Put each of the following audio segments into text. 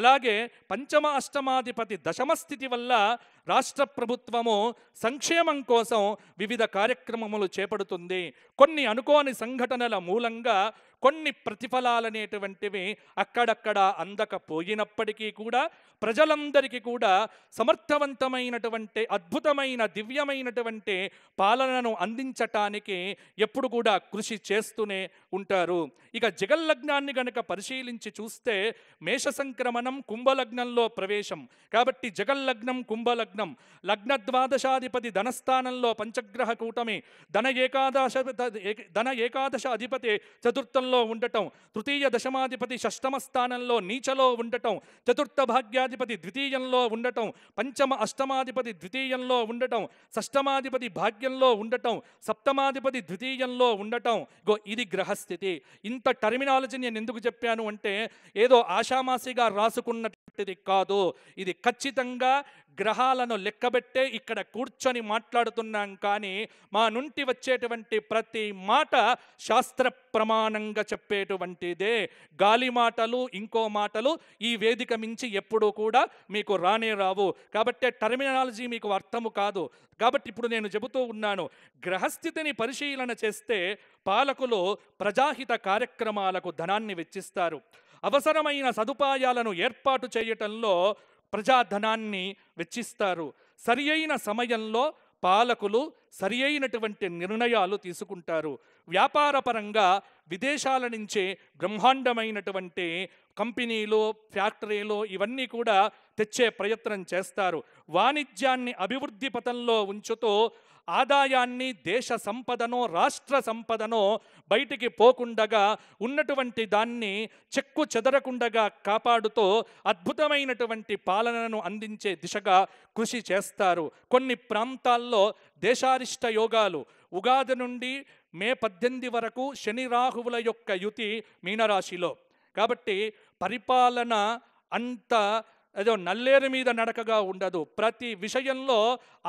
అలాగే పంచమ అష్టమాధిపతి దశమ స్థితి వల్ల రాష్ట్ర ప్రభుత్వము సంక్షేమం కోసం వివిధ కార్యక్రమములు చేపడుతుంది. కొన్ని అనుకోని సంఘటనల మూలంగా కొన్ని ప్రతిఫలాలనేటువంటివి అక్కడక్కడ అందకపోయినప్పటికీ కూడా ప్రజలందరికీ కూడా సమర్థవంతమైనటువంటి అద్భుతమైన దివ్యమైనటువంటి పాలనను అందించటానికి ఎప్పుడు కూడా కృషి చేస్తూనే ఉంటారు. ఇక జగల్లగ్నాన్ని గనక పరిశీలించి చూస్తే మేష సంక్రమణం కుంభలగ్నంలో ప్రవేశం కాబట్టి జగల్లగ్నం కుంభలగ్నం, లగ్న ద్వాదశాధిపతి ధనస్థానంలో పంచగ్రహ కూటమి, ధన ఏకాదశ అధిపతి చతుర్థంలో ఉండటం, తృతీయ దశమాధిపతి షష్టమ స్థానంలో నీచలో ఉండటం, చతుర్థ భాగ్యాధిపతి ద్వితీయంలో ఉండటం, పంచమ అష్టమాధిపతి ద్వితీయంలో ఉండటం, షష్టమాధిపతి భాగ్యంలో ఉండటం, సప్తమాధిపతి ద్వితీయంలో ఉండటం. ఇది గ్రహస్థితి. ఇంత టర్మినాలజీ నేను ఎందుకు చెప్పాను అంటే ఏదో ఆషామాసిగా రాసుకున్నటువంటిది కాదు. ఇది ఖచ్చితంగా గ్రహాలను లెక్కబెట్టే ఇక్కడ కూర్చొని మాట్లాడుతున్నాం. కానీ మా నుండి వచ్చేటువంటి ప్రతి మాట శాస్త్ర ప్రమాణంగా చెప్పేటువంటిదే. గాలి మాటలు ఇంకో మాటలు ఈ వేదిక మించి ఎప్పుడూ కూడా మీకు రానే రావు. కాబట్టి టర్మినాలజీ మీకు అర్థము కాదు. కాబట్టి ఇప్పుడు నేను చెబుతూ ఉన్నాను, గ్రహస్థితిని పరిశీలన చేస్తే పాలకులు ప్రజాహిత కార్యక్రమాలకు ధనాన్ని వెచ్చిస్తారు. అవసరమైన సదుపాయాలను ఏర్పాటు చేయటంలో ప్రజాధనాన్ని వెచ్చిస్తారు. సరి అయిన సమయంలో పాలకులు సరి అయినటువంటి నిర్ణయాలు తీసుకుంటారు. వ్యాపారపరంగా విదేశాల నుంచి బ్రహ్మాండమైనటువంటి కంపెనీలు, ఫ్యాక్టరీలు ఇవన్నీ కూడా తెచ్చే ప్రయత్నం చేస్తారు. వాణిజ్యాన్ని అభివృద్ధి పథంలో ఉంచుతూ ఆదాయాన్ని, దేశ సంపదనో రాష్ట్ర సంపదనో బయటికి పోకుండగా ఉన్నటువంటి దాన్ని చెక్కు చెదరకుండగా కాపాడుతూ అద్భుతమైనటువంటి పాలనను అందించే దిశగా కృషి చేస్తారు. కొన్ని ప్రాంతాల్లో దేశారిష్ట యోగాలు, ఉగాది నుండి మే 18 వరకు శని రాహువుల యొక్క యుతి మీనరాశిలో. కాబట్టి పరిపాలన అంత ఏదో నల్లేరు మీద నడకగా ఉండదు. ప్రతి విషయంలో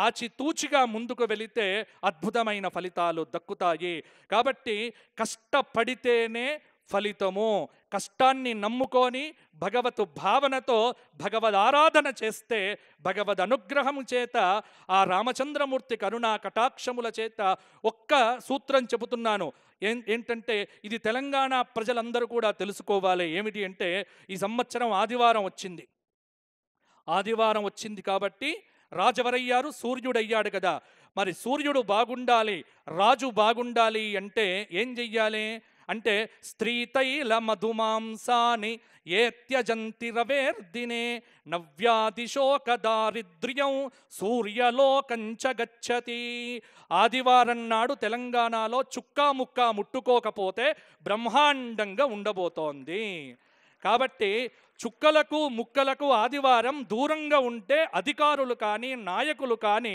ఆచితూచిగా ముందుకు వెళితే అద్భుతమైన ఫలితాలు దక్కుతాయి. కాబట్టి కష్టపడితేనే ఫలితము. కష్టాన్ని నమ్ముకొని భగవత్ భావనతో భగవద్ ఆరాధన చేస్తే భగవద్ అనుగ్రహము చేత ఆ రామచంద్రమూర్తి కరుణా కటాక్షముల చేత ఒక్క సూత్రం చెబుతున్నాను. ఏంటంటే ఇది తెలంగాణ ప్రజలందరూ కూడా తెలుసుకోవాలి. ఏమిటి అంటే ఈ సంవత్సరం ఆదివారం వచ్చింది కాబట్టి రాజవరయ్యారు, సూర్యుడయ్యాడు కదా. మరి సూర్యుడు బాగుండాలి, రాజు బాగుండాలి అంటే ఏం చెయ్యాలి అంటే స్త్రీతైల మధుమాంసాని ఏ త్యజంతి రవేర్దినే నవ్యాదిశోక దారిద్ర్యం సూర్యలోకంచ గచ్చతి. ఆదివారం నాడు తెలంగాణలో చుక్కా ముక్కా ముట్టుకోకపోతే బ్రహ్మాండంగా ఉండబోతోంది. కాబట్టి చుక్కలకు ముక్కలకు ఆదివారం దూరంగా ఉంటే అధికారులు కానీ నాయకులు కానీ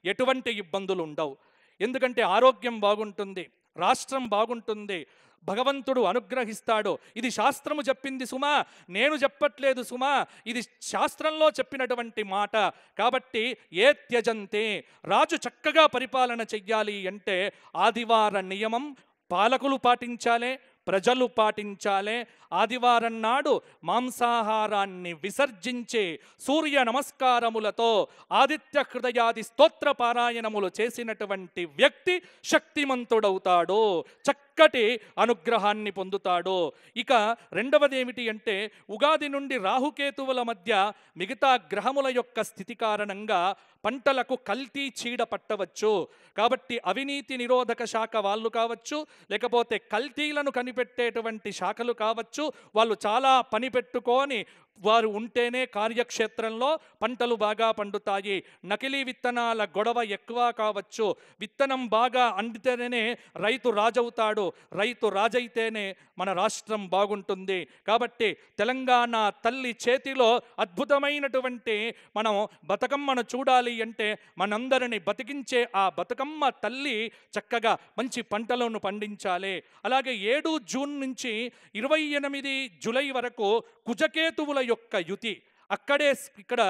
ఎటువంటి ఇబ్బందులు ఉండవు. ఎందుకంటే ఆరోగ్యం బాగుంటుంది, రాష్ట్రం బాగుంటుంది, భగవంతుడు అనుగ్రహిస్తాడు. ఇది శాస్త్రము చెప్పింది సుమా, నేను చెప్పట్లేదు సుమా, ఇది శాస్త్రంలో చెప్పినటువంటి మాట. కాబట్టి ఏ త్యజంతే, రాజు చక్కగా పరిపాలన చెయ్యాలి అంటే ఆదివార నియమం పాలకులు పాటించాలి, ప్రజలు పాటించాలి. ఆదివారం నాడు మాంసాహారాన్ని విసర్జించి సూర్య నమస్కారములతో ఆదిత్య హృదయాది స్తోత్ర పారాయణములు చేసినటువంటి వ్యక్తి శక్తిమంతుడవుతాడు, చక్కటి అనుగ్రహాన్ని పొందుతాడు. ఇక రెండవది ఏమిటి అంటే ఉగాది నుండి రాహుకేతువుల మధ్య మిగతా గ్రహముల యొక్క స్థితి కారణంగా పంటలకు కల్తీ చీడ పట్టవచ్చు. కాబట్టి అవినీతి నిరోధక శాఖ వాళ్ళు కావచ్చు, లేకపోతే కల్తీలను కనిపెట్టేటువంటి శాఖలు కావచ్చు, వాళ్ళు చాలా పని పెట్టుకొని వారు ఉంటేనే కార్యక్షేత్రంలో పంటలు బాగా పండుతాయి. నకిలీ విత్తనాల గొడవ ఎక్కువ కావచ్చు. విత్తనం బాగా అందితేనే రైతు రాజవుతాడు, రైతు రాజైతేనే మన రాష్ట్రం బాగుంటుంది. కాబట్టి తెలంగాణ తల్లి చేతిలో అద్భుతమైనటువంటి మనం బతుకమ్మను చూడాలి అంటే మనందరిని బతికించే ఆ బతుకమ్మ తల్లి చక్కగా మంచి పంటలను పండించాలి. అలాగే 7 జూన్ నుంచి 28 జూలై వరకు కుజకేతువుల యొక్క యుతి. ఇక్కడ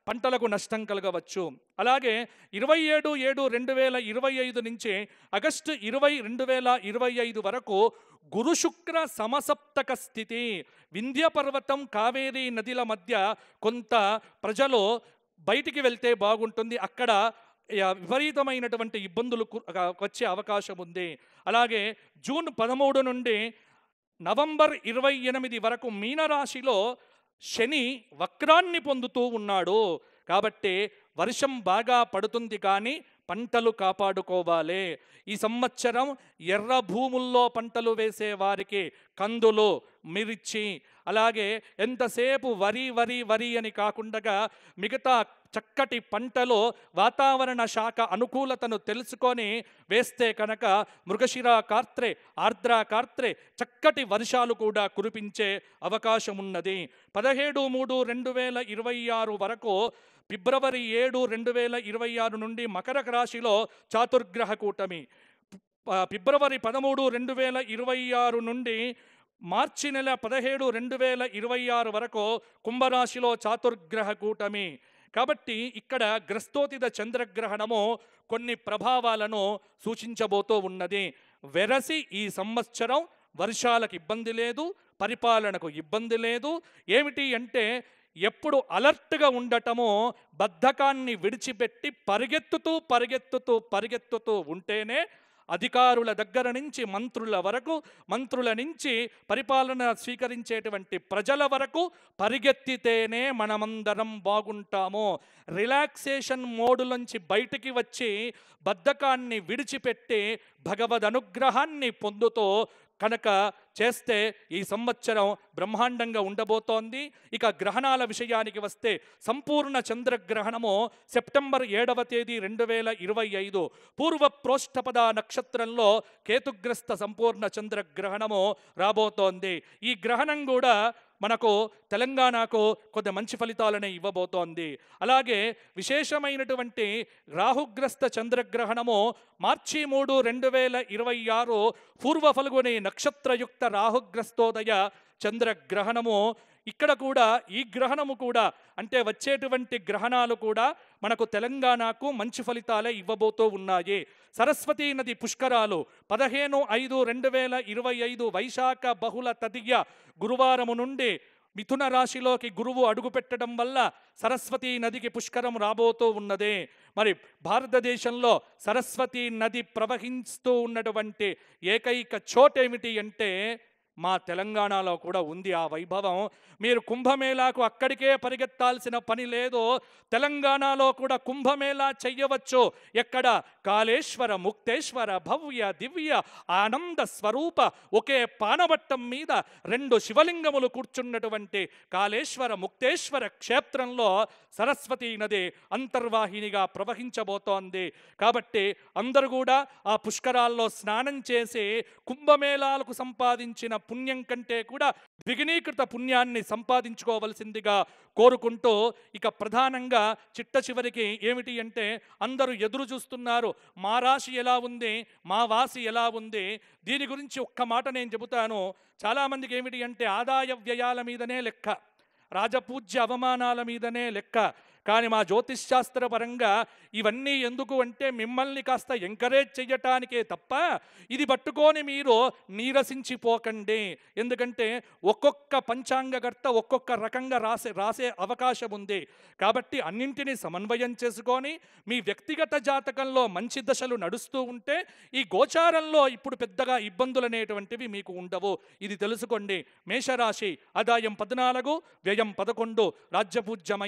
పంటలకు నష్టం కలగవచ్చు. అలాగే 27/7/2025 నుంచి ఆగస్టు 20/2025 వరకు గురు శుక్ర సమసప్తక స్థితి. వింధ్య పర్వతం, కావేరీ నదిల మధ్య కొంత ప్రజలు బయటికి వెళ్తే బాగుంటుంది, అక్కడ విపరీతమైనటువంటి ఇబ్బందులు వచ్చే అవకాశం ఉంది. అలాగే జూన్ 13 నుండి నవంబర్ 28 వరకు మీనరాశిలో శని వక్రాన్ని పొందుతూ ఉన్నాడు. కాబట్టి వర్షం బాగా పడుతుంది, కానీ పంటలు కాపాడుకోవాలి. ఈ సంవత్సరం ఎర్ర భూముల్లో పంటలు వేసే వారికి కందులు, మిర్చి, అలాగే ఎంతసేపు వరి వరి వరి అని కాకుండా మిగతా చక్కటి పంటలో వాతావరణ శాఖ అనుకూలతను తెలుసుకొని వేస్తే కనుక మృగశిర కార్త్రే, ఆర్ద్ర కార్త్రే చక్కటి వర్షాలు కూడా కురిపించే అవకాశం ఉన్నది. 17/3/2026 వరకు ఫిబ్రవరి 7, 2026 నుండి మకర రాశిలో చాతుర్గ్రహ కూటమి. ఫిబ్రవరి 13, 2026 నుండి మార్చి నెల 17, 2026 వరకు కుంభరాశిలో చాతుర్గ్రహ కూటమి. కాబట్టి ఇక్కడ గ్రస్తోతిత చంద్రగ్రహణము కొన్ని ప్రభావాలను సూచించబోతూ ఉన్నది. వెరసి ఈ సంవత్సరం వర్షాలకు ఇబ్బంది లేదు, పరిపాలనకు ఇబ్బంది లేదు. ఏమిటి అంటే ఎప్పుడు అలర్ట్గా ఉండటము, బద్ధకాన్ని విడిచిపెట్టి పరిగెత్తుతూ ఉంటేనే అధికారుల దగ్గర నుంచి మంత్రుల వరకు, మంత్రుల నుంచి పరిపాలన స్వీకరించేటువంటి ప్రజల వరకు పరిగెత్తితేనే మనమందరం బాగుంటాము. రిలాక్సేషన్ మోడులోంచి బయటికి వచ్చి బద్ధకాన్ని విడిచిపెట్టి భగవద్ అనుగ్రహాన్ని పొందుతూ కనుక చేస్తే ఈ సంవత్సరం బ్రహ్మాండంగా ఉండబోతోంది. ఇక గ్రహణాల విషయానికి వస్తే సంపూర్ణ చంద్రగ్రహణము సెప్టెంబర్ 7వ తేదీ 2025 పూర్వ ప్రోష్ఠపద నక్షత్రంలో కేతుగ్రస్త సంపూర్ణ చంద్రగ్రహణము రాబోతోంది. ఈ గ్రహణం కూడా మనకు తెలంగాణకు కొద్ది మంచి ఫలితాలనే ఇవ్వబోతోంది. అలాగే విశేషమైనటువంటి రాహుగ్రస్త చంద్రగ్రహణము మార్చి 3, 2026 పూర్వ ఫల్గుని నక్షత్రయుక్త రాహుగ్రస్తోదయ చంద్రగ్రహణము. ఇక్కడ కూడా ఈ గ్రహణము కూడా అంటే వచ్చేటువంటి గ్రహణాలు కూడా మనకు తెలంగాణకు మంచి ఫలితాలే ఇవ్వబోతూ ఉన్నాయి. సరస్వతీ నది పుష్కరాలు 15/5/2025 వైశాఖ బహుళ తదియ గురువారము నుండి మిథున రాశిలోకి గురువు అడుగుపెట్టడం వల్ల సరస్వతీ నదికి పుష్కరం రాబోతూ ఉన్నది. మరి భారతదేశంలో సరస్వతీ నది ప్రవహిస్తూ ఉన్నటువంటి ఏకైక చోటేమిటి అంటే మా తెలంగాణలో కూడా ఉంది ఆ వైభవం. మీరు కుంభమేళాకు అక్కడికే పరిగెత్తాల్సిన పని లేదు. తెలంగాణలో కూడా కుంభమేళా చెయ్యవచ్చు. ఎక్కడ? కాళేశ్వర ముక్తేశ్వర భవ్య దివ్య ఆనంద స్వరూప ఒకే పానవట్టం మీద 2 శివలింగములు కూర్చున్నటువంటి కాళేశ్వర ముక్తేశ్వర క్షేత్రంలో సరస్వతీ నది అంతర్వాహినిగా ప్రవహించబోతోంది. కాబట్టి అందరూ కూడా ఆ పుష్కరాల్లో స్నానం చేసి కుంభమేళాలకు సంపాదించిన పుణ్యం కంటే కూడా ద్విగుణీకృత పుణ్యాన్ని సంపాదించుకోవలసిందిగా కోరుకుంటూ, ఇక ప్రధానంగా చిట్ట చివరికి ఏమిటి అంటే అందరూ ఎదురు చూస్తున్నారు, మా రాశి ఎలా ఉంది, మా వాసి ఎలా ఉంది. దీని గురించి ఒక్క మాట నేను చెబుతాను. చాలామందికి ఏమిటి అంటే ఆదాయ వ్యయాల మీదనే లెక్క, రాజపూజ్య అవమానాల మీదనే లెక్క. కానీ మా జ్యోతిష్శాస్త్ర పరంగా ఇవన్నీ ఎందుకు అంటే మిమ్మల్ని కాస్త ఎంకరేజ్ చెయ్యటానికే తప్ప ఇది పట్టుకొని మీరు నీరసించిపోకండి. ఎందుకంటే ఒక్కొక్క పంచాంగకర్త ఒక్కొక్క రకంగా రాసే అవకాశం ఉంది. కాబట్టి అన్నింటినీ సమన్వయం చేసుకొని మీ వ్యక్తిగత జాతకంలో మంచి దశలు నడుస్తూ ఉంటే ఈ గోచారంలో ఇప్పుడు పెద్దగా ఇబ్బందులు అనేటువంటివి మీకు ఉండవు. ఇది తెలుసుకోండి. మేషరాశి ఆదాయం 14, వ్యయం 11, రాజ్యపూజ్యమై